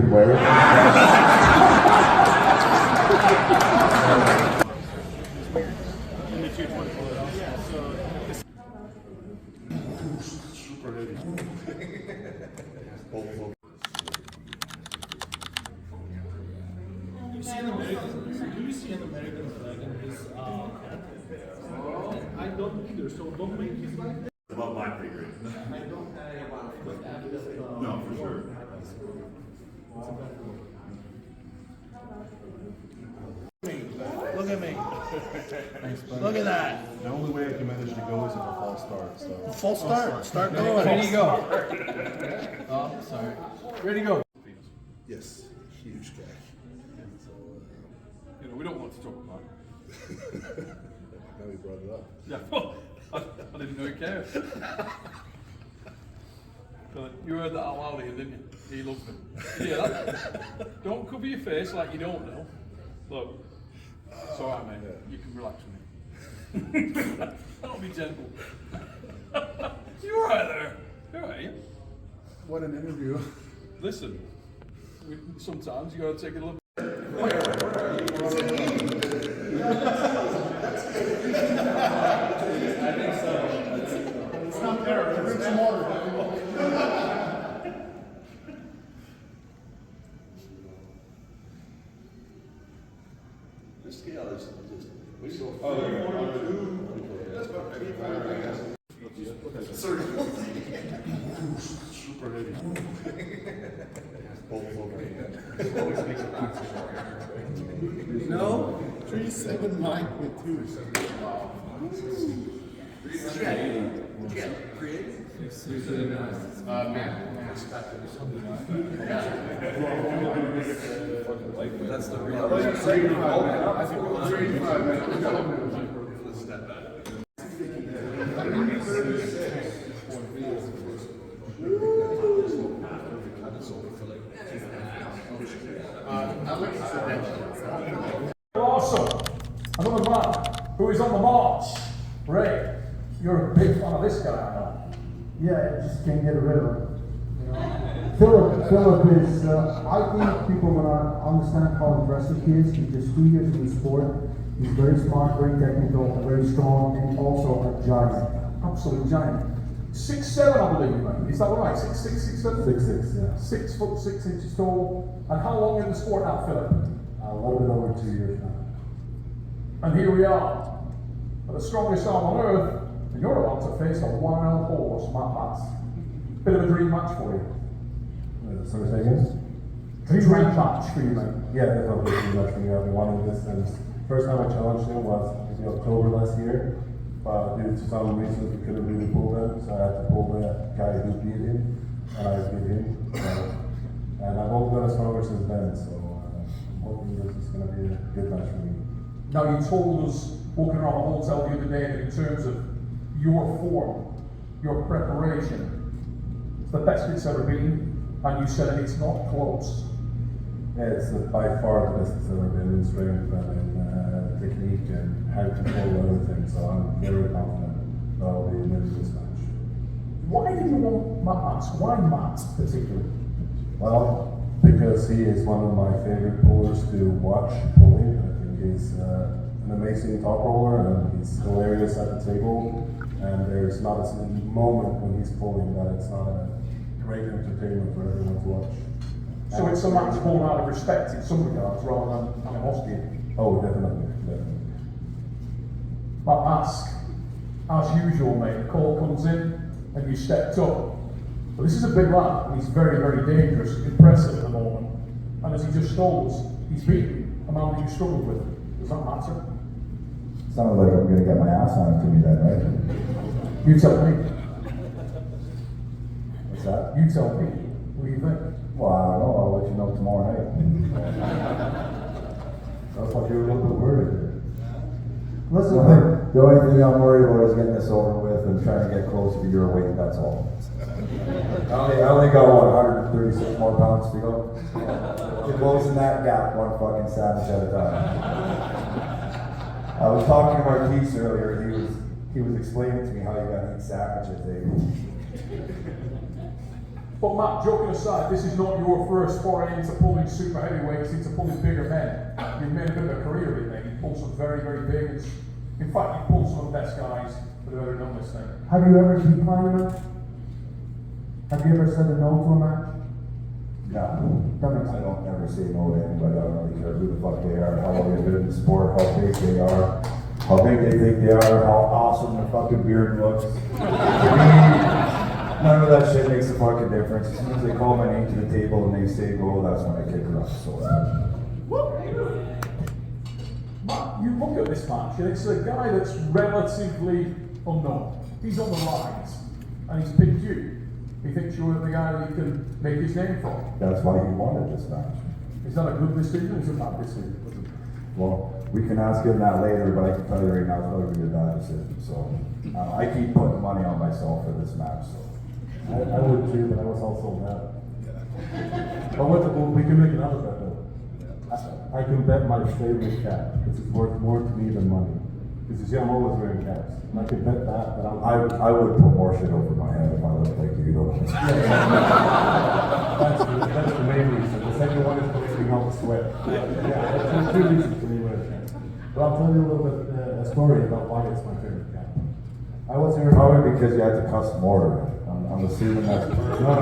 can wear it. Super heavy. You see an American flag in his I don't either, so don't make his like that. Above my pay grade. I don't No, for sure. Look at me. Look at that. The only way I can manage to go is if a false start. So. Full start. Start going. Ready to go. Oh, sorry. Ready to go. Yes, huge guy. So, we don't want to talk about it. now we brought it up. Yeah, well, I didn't know he cared. But you heard that out loud here, didn't you? He loves me. Yeah, that, don't cover your face like you don't know. Look, it's alright, mate. You can relax with me. Don't be gentle. You alright there? You alright? What an interview. Listen, sometimes you gotta take it a little. It's not there. Drink some water. This scale is just. We go. That's about 25, I guess. Super heavy. No? 379 with 2. That's the real. Awesome. Another man who is on the march. Ray, you're a big fan of this guy, I know. Yeah, I just can't get rid of him. Philip is, I think people will not understand how impressive he is. He's just 2 years in the sport. He's very smart, very technical, very strong, and also a giant. Absolute giant. 6'7", I believe, mate. Is that right? 6'6", 6'7"? 6'6", yeah. 6 foot 6 inches tall. And how long in the sport now, Philip? A little bit over 2 years now. And here we are, at the strongest arm on earth, and you're about to face a wild horse, Matt Bass. Bit of a dream match for you. Sorry, say again? Dream match for you, mate. Yeah, definitely dream match for me. I've been wanting this since first time I challenged him was in October last year. But due to some reasons we couldn't really pull them, so I had to pull the guy who beat him, and I beat him. And I've only gotten stronger since then, so I'm hoping this is going to be a good match for me. Now, you told us walking around the hotel the other day that in terms of your form, your preparation, it's the best it's ever been, and you said it's not close. Yeah, it's by far the best it's ever been in strength and in technique and how to control everything, so I'm very confident that I'll be winning this match. Why did you want Matt Bass? Why Matt particularly? Well, because he is one of my favorite pullers to watch pulling. I think he's an amazing top roller and he's hilarious at the table. And there's not a moment when he's pulling that it's not a great entertainment for everyone to watch. So it's a match born out of respect in some regards rather than animosity. Oh, definitely, definitely. Matt Bass, as usual, mate, the call comes in and you stepped up. But this is a big lad, and he's very, very dangerous, impressive at the moment. And as he just told us, he's beaten a man that you struggled with. Does that matter? Sounds like I'm going to get my ass handed to me then, right? You tell me. What's that? You tell me. What do you think? Well, I don't know. I'll let you know tomorrow night. That's what you're a little bit worried. Listen, the only thing I'm worried about is getting this over with and trying to get closer to your weight, that's all. I only got, what, 136 more pounds to go? You're closing that gap one fucking sandwich at a time. I was talking to Marquise earlier, he was explaining to me how you gotta eat sandwiches, But Matt, joking aside, this is not your first foray into pulling super heavyweights, into pulling bigger men. You've made a bit of a career in there. You've pulled some very, very big, in fact, you've pulled some of the best guys that have ever done this thing. Have you ever declined a match? Have you ever said a no to a match? No, I don't ever say no to anybody. I don't really care who the fuck they are, how long they've been in the sport, how big they are, how big they think they are, how awesome their fucking beard looks. To me, none of that shit makes a fucking difference. As soon as they call my name to the table and they say go, that's when I kick it off. So, Matt, you look at this match and it's a guy that's relatively unknown. He's on the rise and he's picked you. He thinks you're the guy that he can make his name from. that's why he wanted this match. Is that a good decision or is it a bad decision? Well, we can ask him that later, but I can tell you right now, it's probably gonna be a bad decision. So, I keep putting money on myself for this match. So. I would too, but I was also mad. But we can make another bet though. I can bet my favorite cap. This is worth more to me than money. Because you see, I'm always wearing caps. And I can bet that, but I would put more shit over my head if I looked like you, though. that's the main reason. The second one is clearing out the sweat. Yeah, that's two reasons for me wearing caps. But I'll tell you a little bit a story about why it's my favorite cap. I was here Probably because you had to custom order it. I'm assuming that's. No,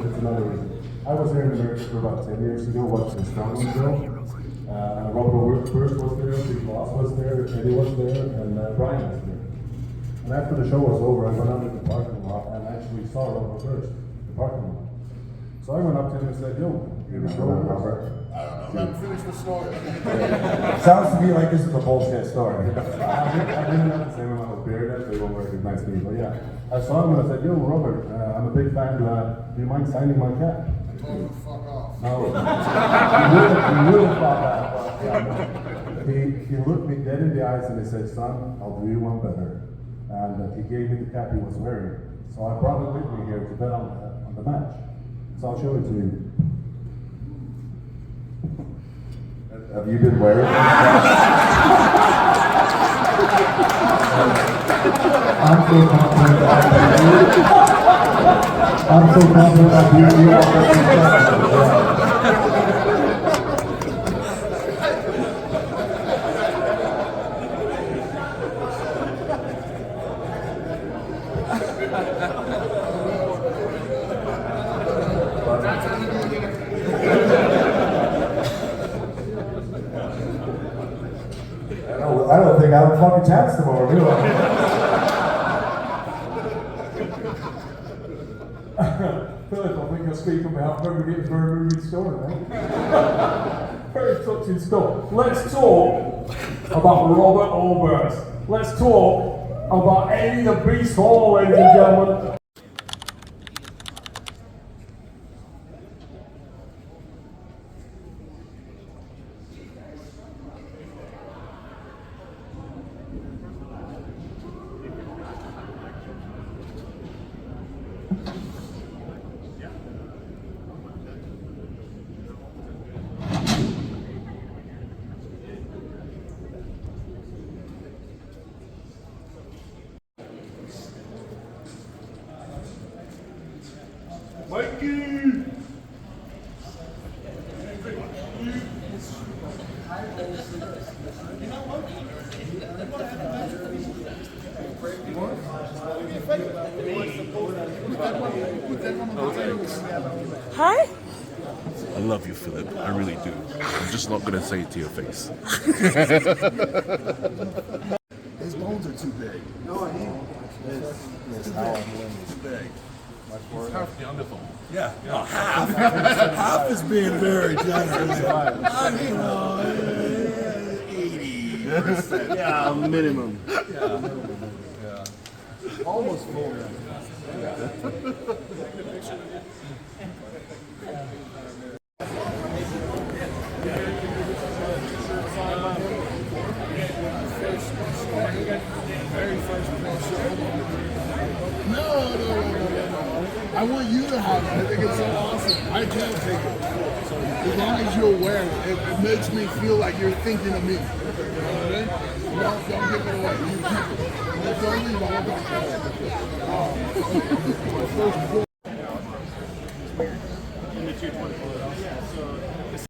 it's another reason. I was here in America for about 10 years ago watching Strongman Show. Robert First was there, Big Boss was there, Eddie was there, and Brian was there. And after the show was over, I went out to the parking lot and actually saw Robert First, the parking lot. So I went up to him and said, yo, you're the show, Robert. Finish the story. Sounds to me like this is a bullshit story. I didn't have the same amount of beard that they won't recognize me, but yeah. I saw him and I said, yo, Robert, I'm a big fan. Do you mind signing my cap? Oh, fuck off. No. he would have thought that. But, yeah, he looked me dead in the eyes and he said, son, I'll do you one better. And he gave me the cap he was wearing. So I brought it with me here to bet on the match. So I'll show it to you. Have you been wearing it? I'm so confident that you are the I don't think I have a fucking chance tomorrow, do I? Philip, I think I'll speak on behalf of everybody. It's very moving story, mate. Very touching stuff. Let's talk about Robert Oberst. Let's talk about Eddie the Beast Hall, ladies and gentlemen. Mikey! Hi? I love you, Philip. I really do. I'm just not gonna say it to your face. His bones are too big. No, it's too big. It's half the underthumb. Yeah. Half is being very generous. I mean, 80%. Yeah, minimum. Yeah. Almost full. I want you to have it. I think it's so awesome. I can't take it. So as long as you're aware, it makes me feel like you're thinking of me. You know what I mean? Don't give it away. You keep it. Don't leave all that. Yeah, so this